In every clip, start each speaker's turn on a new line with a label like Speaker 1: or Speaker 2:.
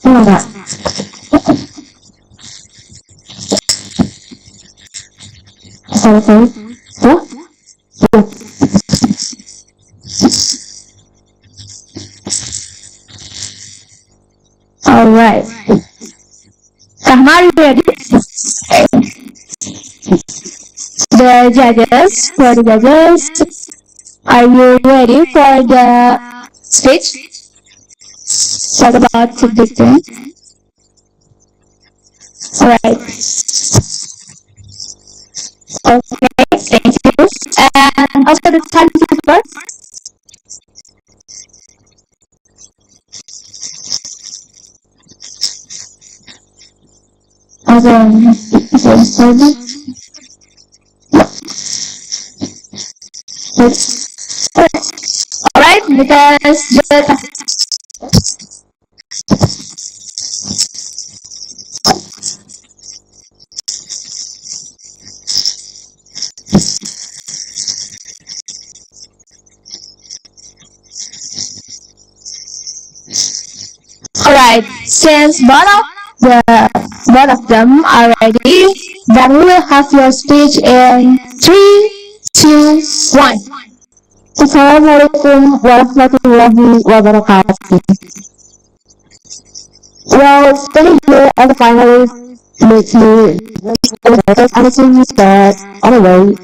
Speaker 1: Oh my god. Sorry. What? Yeah. Alright. Kahmari ready? The judges, for the judges, are you ready for the speech? Talk about the victim. Alright. Okay, thank you. And also the timekeeper. Also, alright, because the alright, since both of them are ready, then we will have your speech in 3, 2, 1. Assalamualaikum warahmatullahi wabarakatuh. Well, standing here as a finalist makes me anything you said anyway.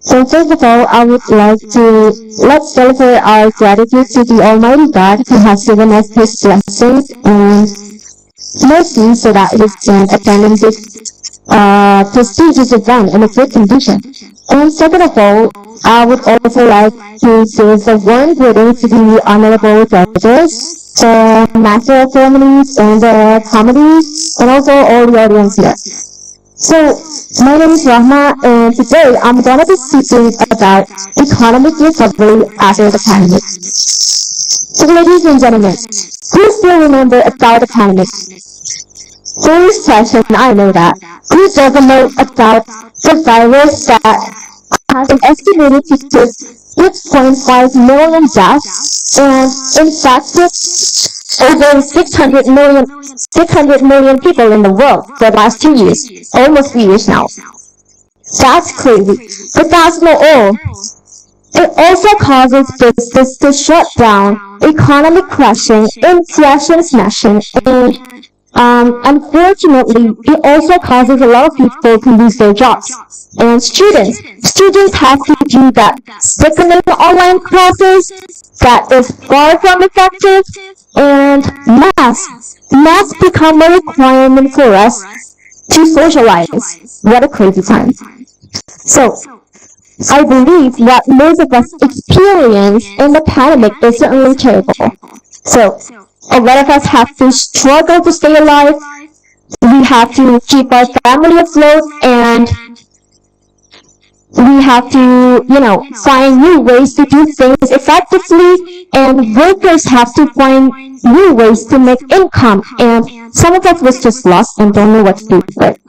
Speaker 1: So first of all, I would like to let's celebrate our gratitude to the Almighty God who has given us His blessings and mercy so that we can attend this prestigious event in a good condition. And second of all, I would also like to say a warm greeting to the honorable judges, the master of ceremonies, and the committees, and also all the audience here. So, my name is Rahma, and today I'm going to be speaking about economic recovery after the pandemic. So, ladies and gentlemen, who still remember about the pandemic? First session, I know that. Who doesn't know about the virus that has been estimated to kill 6.5 million deaths and infected over 600 million people in the world for the last 2 years, almost 3 years now. That's crazy. But that's not all. It also causes business to shut down, economic crashing, inflation smashing, and unfortunately, it also causes a lot of people to lose their jobs. And students have to do that sickening online classes that is far from effective, and masks become a requirement for us to socialize. What a crazy time. So, I believe what most of us experience in the pandemic is certainly terrible. So, a lot of us have to struggle to stay alive. We have to keep our family afloat, and we have to, find new ways to do things effectively, and workers have to find new ways to make income, and some of us was just lost and don't know what to do with it.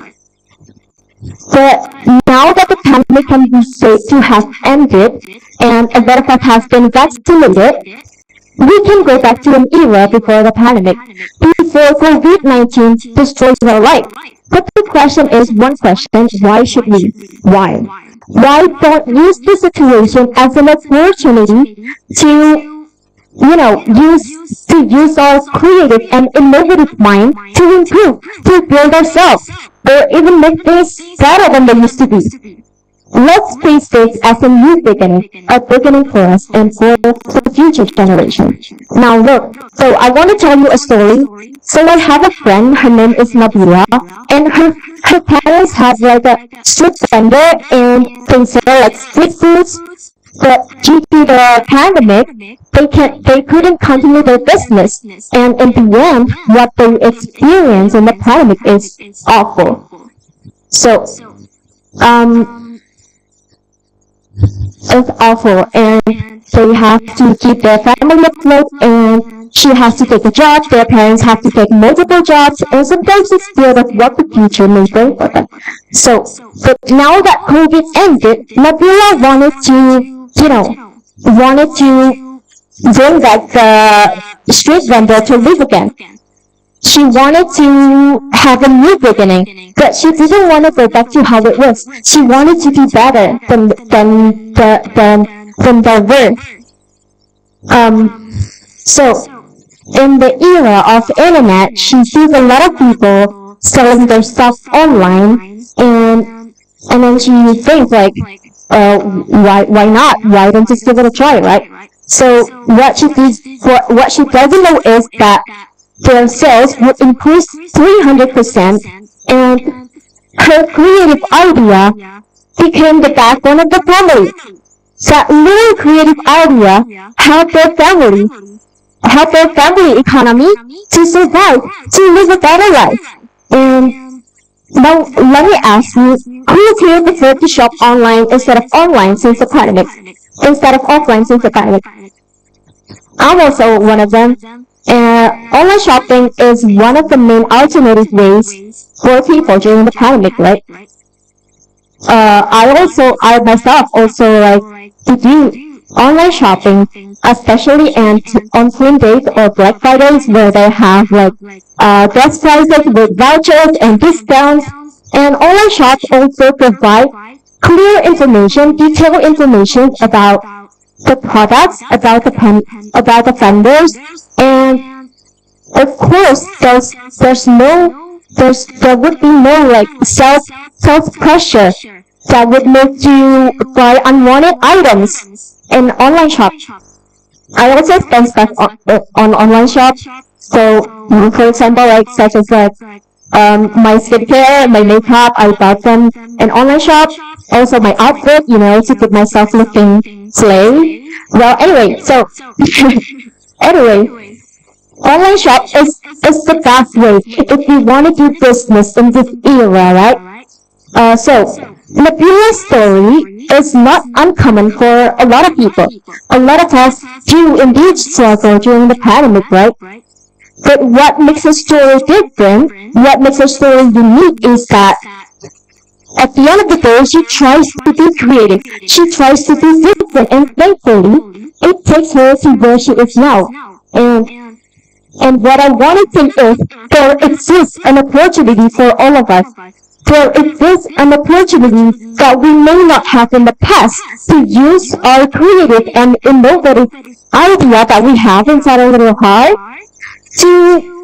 Speaker 1: But now that the pandemic can be said to have ended, and a lot of us have been vaccinated, we can go back to an era before the pandemic, before COVID-19 destroys our life. But the question is one question: why should we? Why? Why don't use the situation as an opportunity to, use our creative and innovative mind to improve, to build ourselves, or even make things better than they used to be? Let's face this as a new beginning, a beginning for us and for the future generation. Now look, so I want to tell you a story. So I have a friend, her name is Nabila, and her parents have like a street vendor and they sell like street foods. But due to the pandemic, they couldn't continue their business, and in the end, what they experience in the pandemic is awful. So, it's awful, and they have to keep their family afloat, and she has to take a job, their parents have to take multiple jobs, and sometimes it's scared of what the future may bring for them. So, but now that COVID ended, Nabila wanted to bring back the street vendor to live again. She wanted to have a new beginning, but she didn't want to go back to how it was. She wanted to do better than they were. So in the era of internet, she sees a lot of people selling their stuff online, and then she thinks like, why not? Why don't just give it a try, right? So what she doesn't know is that their sales would increase 300%, and her creative idea became the backbone of the family. That little creative idea helped their family economy to survive, to live a better life. And now let me ask you, who here prefer to shop online instead of online since the pandemic? Instead of offline since the pandemic? I'm also one of them. Online shopping is one of the main alternative ways for people during the pandemic, right? I myself also like to do online shopping, especially on slim days or Black Fridays where they have like best prices with vouchers and discounts. And online shops also provide clear information, detailed information about the products, about the vendors, and of course there would be no like self pressure that would make you buy unwanted items in online shop. I also spend stuff on online shop. So for example, like such as like my skincare, my makeup, I bought them in online shop. Also my outfit, to keep myself looking slay. Well, anyway, so anyway, online shop is the best way if you want to do business in this era, right? So Nabula's story is not uncommon for a lot of people. A lot of us do indeed struggle during the pandemic, right? But what makes her story different, what makes her story unique is that at the end of the day, she tries to be creative. She tries to be different, and thankfully, it takes her to where she is now. And what I want to think is, there exists an opportunity for all of us. There exists an opportunity that we may not have in the past to use our creative and innovative idea that we have inside our little heart to,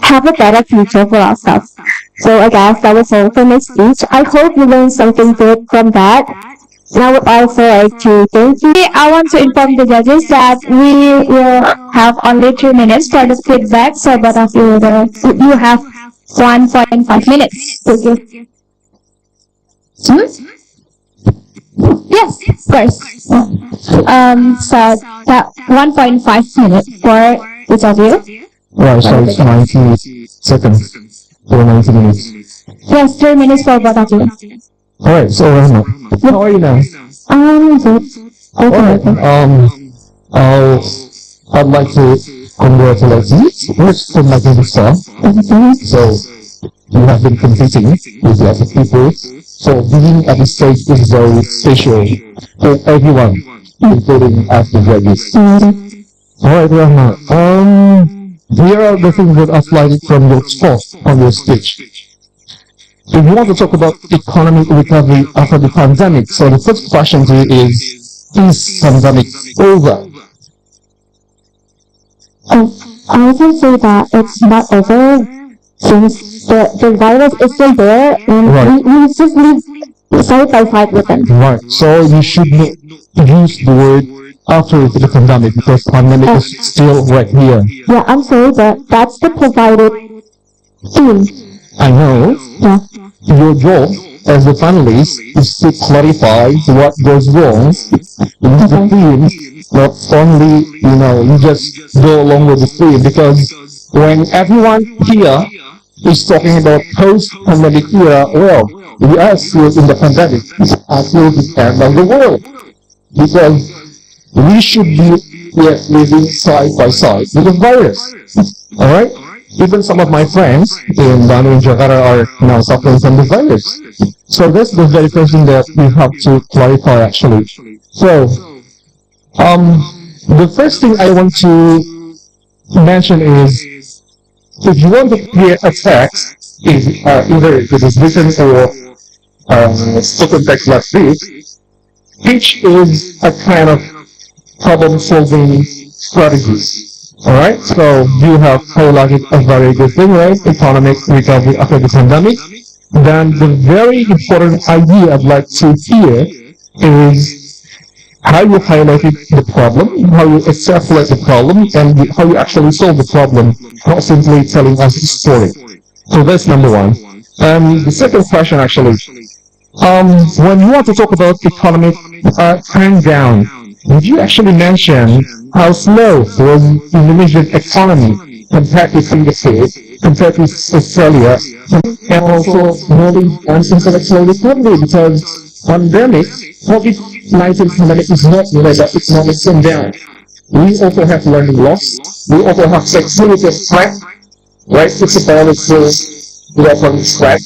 Speaker 1: have a better future for ourselves. So I guess that was all for my speech. I hope you learned something good from that. And I would also like to thank you. I want to inform the judges that we will have only 3 minutes for the feedback. So both of you have 1.5 minutes to give. Yes, of course. So that 1.5 minutes for each of you.
Speaker 2: Right, so it's 90 seconds for 90 minutes.
Speaker 1: Yes, 3 minutes for both of you.
Speaker 2: Alright, so how are you now?
Speaker 1: Good.
Speaker 2: Okay. I'd like to congratulate you first for making the stuff. So you have been competing with lots of people. So being at the stage is very special for everyone, including us the judges. Alright, Rahma. Here are the things that I've liked from your talk on your speech. If you want to talk about economic recovery after the pandemic, so the first question to you is pandemic over?
Speaker 1: I can say that it's not over since the virus is still there, and we just live side by side with them.
Speaker 2: Right, so you should not use the word after the pandemic because pandemic is still right here.
Speaker 1: Yeah, I'm sorry, but that's the provided theme.
Speaker 2: I know.
Speaker 1: Yeah.
Speaker 2: Your job as the panelist is to clarify what goes wrong in the theme, not only, you just go along with the theme, because when everyone here is talking about post-pandemic era, well, we are still in the pandemic until the end of the world, because we should be living side by side with the virus. Alright? Even some of my friends in Banu and Jakarta are now suffering from the virus. So that's the very first thing that we have to clarify actually. So, the first thing I want to mention is if you want to create a text, either it is written or spoken text like this, pitch is a kind of problem solving strategy. Alright, so you have highlighted a very good thing, right? Economic recovery after the pandemic. Then the very important idea I'd like to hear is how you highlighted the problem, how you extrapolate the problem, and how you actually solve the problem, not simply telling us a story. So that's number one. And the second question actually, when you want to talk about economic turn down, did you actually mention how slow was Indonesian economy compared to Singapore, compared to Australia, and also knowledge and intellectual recovery? Because pandemic, COVID-19 pandemic is not related to economic turn down. We also have learning loss. We also have security threat, right? It's a biological weapon threat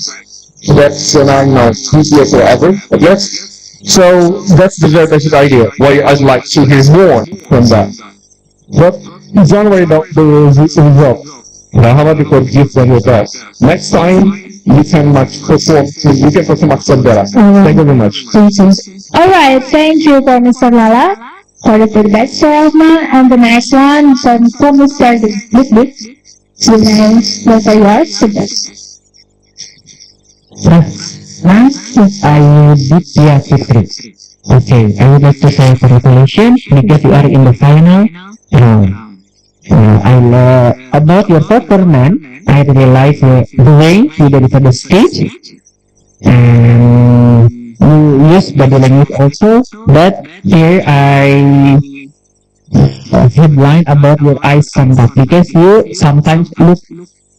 Speaker 2: that's going on here forever, I guess. So that's the very basic idea. Why I'd like to hear more from that. But don't worry about the result. Now, how about you could give them your best? Next time, you can perform much better. Thank you very much.
Speaker 1: Alright, thank you for Mr. Lala for the feedback, Sir Rahma. And the next one from Mr. Dik. The next letter yours, suggest.
Speaker 3: Nice, I did yeah, Fitri. Okay, I would like to say congratulations because you are in the final round. About your performance, I realized the way you deliver the speech and you use body language also. But here I headline about your eyes contact because you sometimes look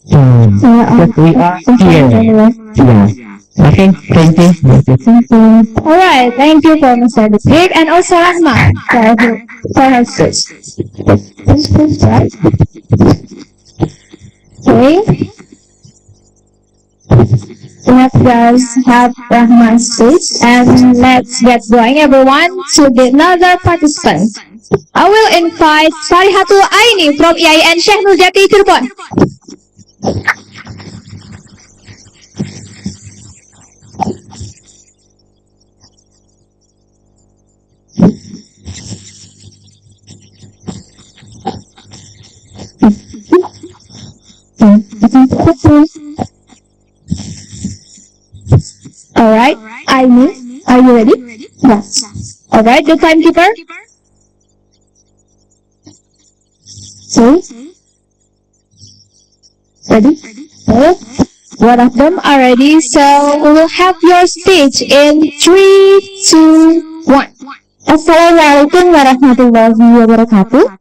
Speaker 3: because we are here. Yeah. Okay, thank you.
Speaker 1: Alright, thank you for Mr. Dik and also Rahma for her speech. Right? Okay. Let's just have Rahman's speech and let's get going everyone to the another participant. I will invite Salihatul Aini from IAIN Syekh Nurjati Cirebon. Alright, Aini, are you ready? Yes. Alright, the timekeeper. Okay. Ready? Okay. One of them are ready, so we will have your speech in 3, 2, 1. Assalamualaikum warahmatullahi wabarakatuh.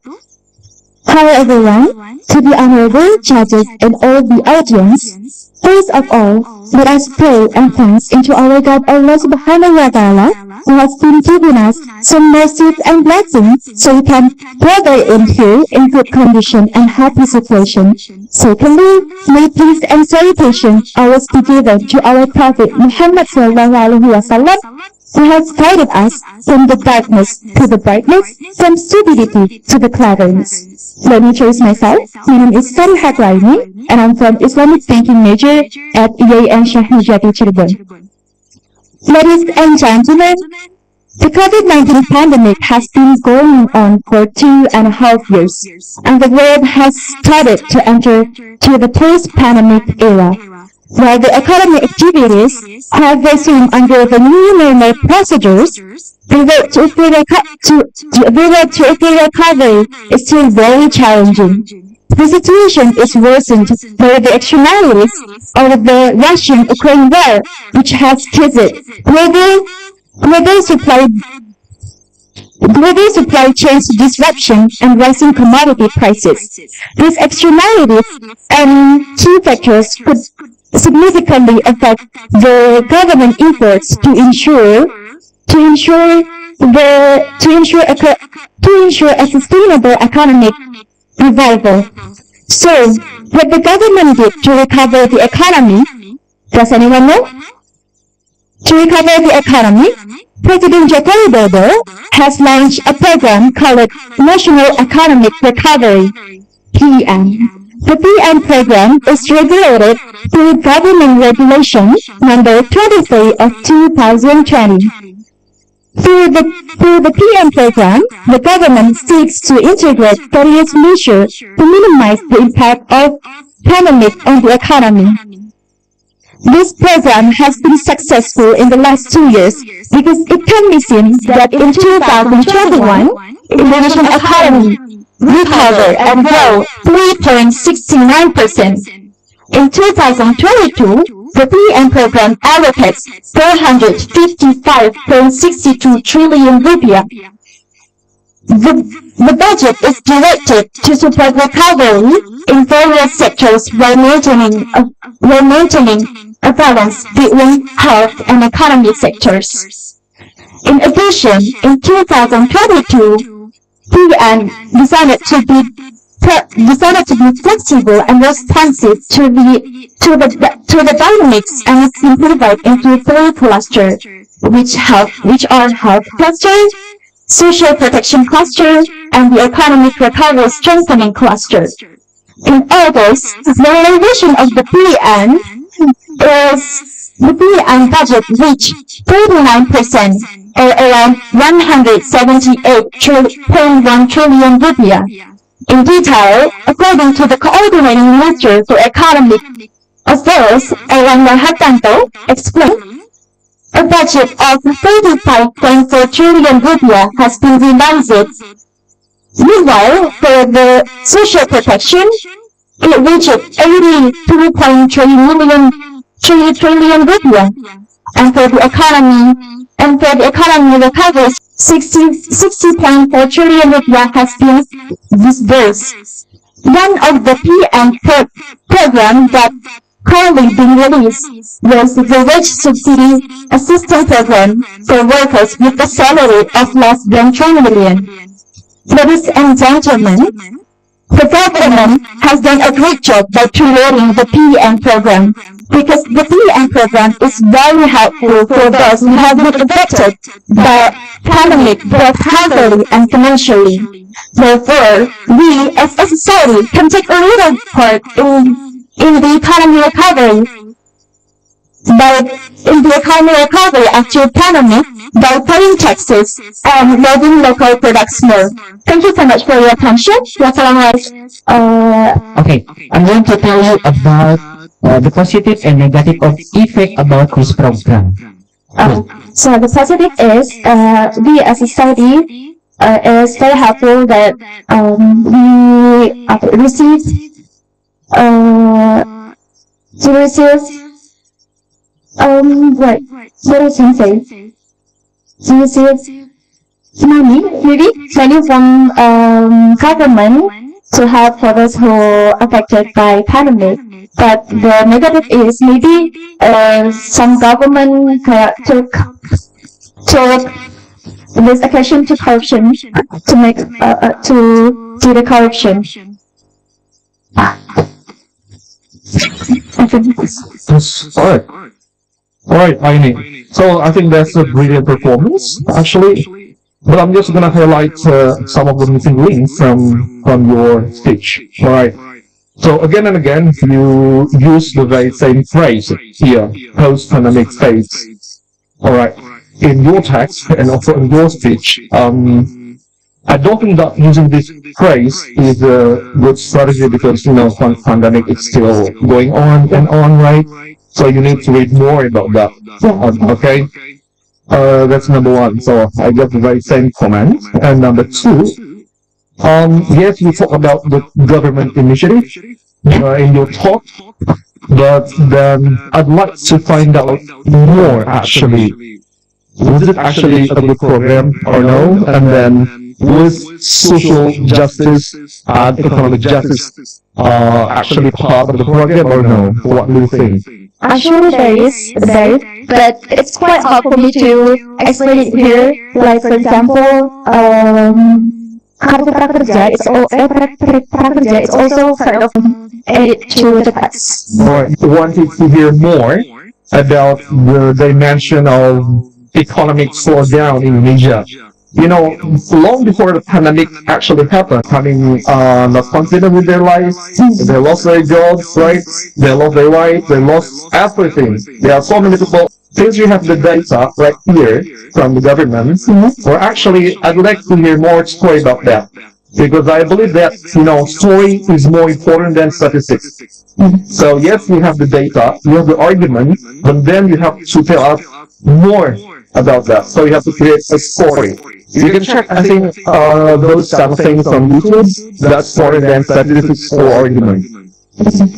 Speaker 1: Hello everyone, to the honorable judges and all the audience, first of all, let us pray and thanks into our God Allah Subhanahu wa Ta'ala, who has been giving us some mercy and blessings so we can gather in here in good condition and happy situation. Secondly, may peace and salutation always be given to our Prophet Muhammad Sallallahu Alaihi Wasallam, who has guided us from the darkness to the brightness, from stupidity to the cleverness. Let me introduce myself. My name is Salihatul Aini, and I'm from Islamic Banking major at IAIN Syekh Nurjati Cirebon. Ladies and gentlemen, the COVID-19 pandemic has been going on for 2.5 years, and the world has started to enter to the post-pandemic era. While the economic activities have resumed under the new normal procedures, the road to recovery is still very challenging. The situation is worsened by the externalities of the Russian-Ukraine war, which has caused global supply chain disruption and rising commodity prices. These externalities and key factors could significantly affect the government efforts to ensure a sustainable economic revival. So, what the government did to recover the economy, does anyone know? To recover the economy, President Joko Widodo has launched a program called National Economic Recovery, PEM. The PN program is regulated through Government Regulation Number 23 of 2020. Through the PN program, the government seeks to integrate various measures to minimize the impact of pandemic on the economy. This program has been successful in the last 2 years because it can be seen that in 2021, Indonesian economy recovered and grew 3.69%. In 2022, the PN program allocates 455.62 trillion rupiah. The budget is directed to support recovery in various sectors while maintaining a balance between health and economic sectors. In addition, in 2022, PN designed to be flexible and responsive to the dynamics and it's been divided into 3 clusters, which are health cluster, social protection cluster, and the economic recovery strengthening cluster. In August, the realization of the PN budget reached 39%, or around 178.1 trillion rupiah. In detail, according to the Coordinating Minister for Economic Affairs, Erlangga Hartanto, explained, a budget of 35.4 trillion rupiah has been realized. Meanwhile, for the social protection, it reached 82.3 trillion rupiah, and for the economy recovery, 60.4 trillion rupiah has been disbursed. One of the PN program that currently being released was the wage subsidy assistance program for workers with a salary of less than 3 million. Ladies and gentlemen, the government has done a great job by creating the PN program because the PN program is very helpful for those who have been affected by pandemic both healthily and financially. Therefore, we as a society can take a little part in the economy recovery after pandemic by paying taxes and loving local products more. Thank you so much for your attention.
Speaker 3: Okay, I'm going to tell you about the positive and negative effect about this program.
Speaker 1: So the positive is we as a society is very helpful that we receive money from government to help for those who are affected by pandemic. But the negative is maybe some government took this occasion to corruption to make to do the corruption.
Speaker 2: All right, Aini. So I think that's a brilliant performance, actually. But I'm just gonna highlight some of the missing links from your speech. All right. So again and again, you use the very same phrase here, post-pandemic phase. All right. In your text and also in your speech, I don't think that using this phrase is a good strategy because, pandemic is still going on and on, right? So you need to read more about that. Okay? That's number one. So I got the very same comment. And number two, yes, you talk about the government initiative in your talk, but then I'd like to find out more actually. Was it actually a good program or no? And then was social justice and economic justice actually part of the program or no? What do you think?
Speaker 1: Actually, there is, but it's quite hard for me to explain it here. Like, for example, Kartu Prakerja, it's also kind of added to the text.
Speaker 2: Alright, wanted to hear more about the dimension of economic slowdown in Indonesia. long before the pandemic actually happened, having not confident with their lives, they lost their jobs, right? They lost their rights, they lost everything. There are so many people. Since you have the data right here from the government, or actually, I'd like to hear more story about that. Because I believe that, story is more important than statistics. So yes, you have the data, you have the argument, but then you have to tell us more about that. So you have to create a story. You can check, I think, those type of things on YouTube. That's more than statistics or argument.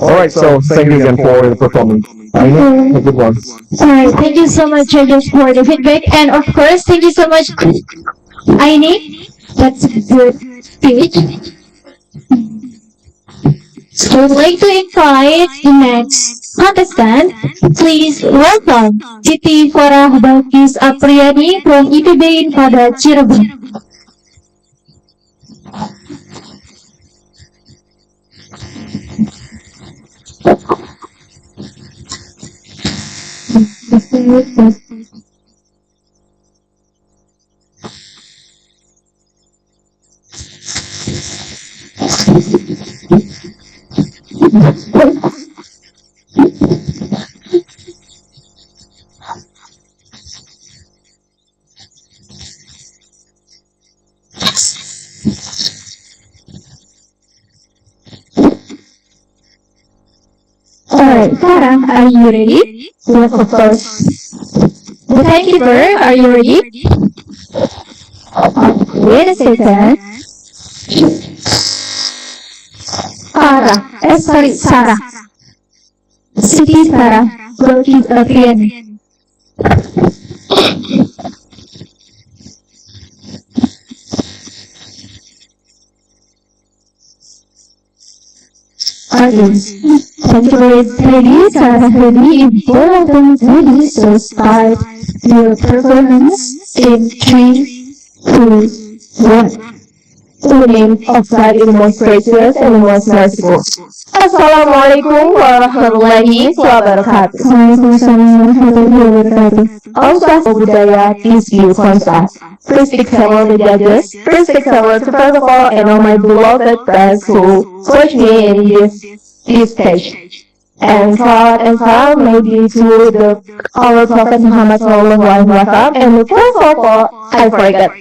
Speaker 2: Alright, so thank you again for the performance. I know, a good one.
Speaker 1: Alright, thank you so much, judges, for the feedback. And of course, thank you so much, Aini. That's a good speech. So I'd like to invite the next contestant. Please welcome Siti Farah Balkis Apriyani from IPB Infada Cirebon. Alright, Farah, are you ready? Yes, of course. The timekeeper, are you ready? Wait a second. Sarah. Siti Farah Balkis Apriyani. Audience. Timekeeper is ready, Sarah ready, both of them is ready, so start your performance in 3, 2, 1. In the name of God is most gracious and most merciful. Assalamualaikum warahmatullahi wabarakatuh. Waalaikumsalam warahmatullahi wabarakatuh. Om Swastiastu Budaya, peace be upon us. Please speak farewell the judges. Please speak farewell to first of all and all my beloved friends who coached me in this stage. And proud maybe to our Prophet Muhammad Sallallahu Alaihi Wasallam. And first of all, I forgot.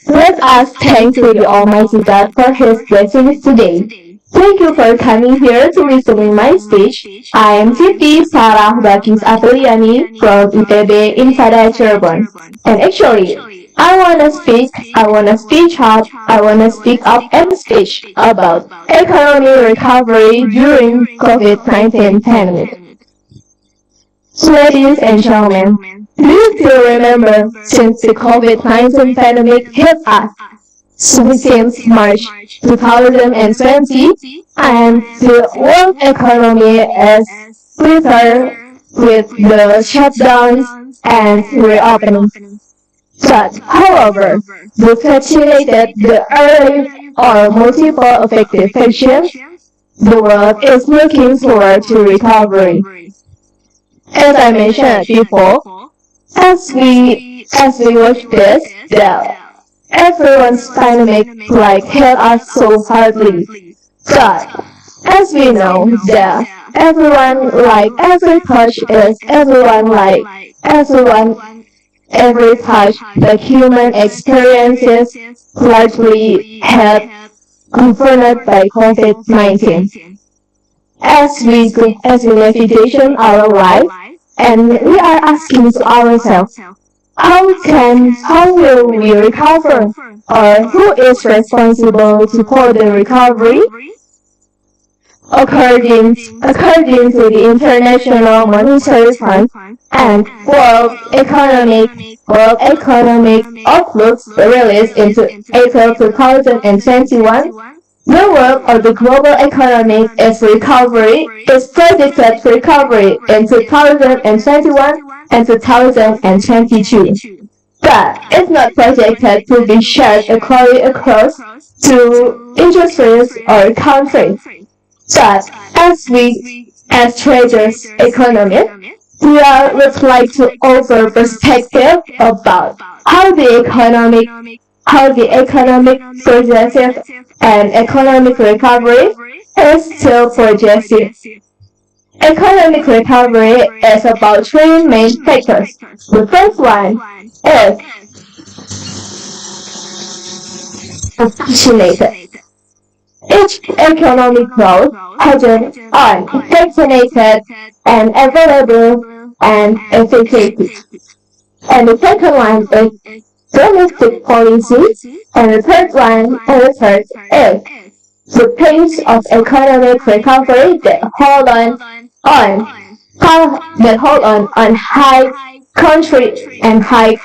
Speaker 1: Let us thank to the Almighty God for His blessings today. Thank you for coming here to listen in my speech. I am Siti Farah Balkis Apriyani from IPB Infada Cirebon. And actually, I wanna speak up and speak about economic recovery during COVID-19 pandemic. Ladies and gentlemen, do you still remember since the COVID-19 pandemic hit us? So since March 2020, and the world economy is prepared with the shutdowns and reopening. But, however, to facilitate the early or multiple effective action, the world is looking forward to recovery. As I mentioned before, as we watch this, everyone's pandemic hit us so hardly. But as we know that every touch the human experiences largely had confronted by COVID-19. As we navigate our life, and we are asking to ourselves, how will we recover? Or who is responsible for the recovery? According to the International Monetary Fund and World Economic Outlook released in April 2021, the world of the global economy is predicted to recovery in 2021 and 2022. But it's not projected to be shared equally across two industries or countries. But as traders economists, would like to offer perspective about how the how the economic progressive and economic recovery is still progressive. Economic recovery is about three main factors. The first one is opportunated. Each economic growth has an unvaccinated and available and effective. And the second one is domestic policy. And the third is the pace of economic recovery that hold on high country and high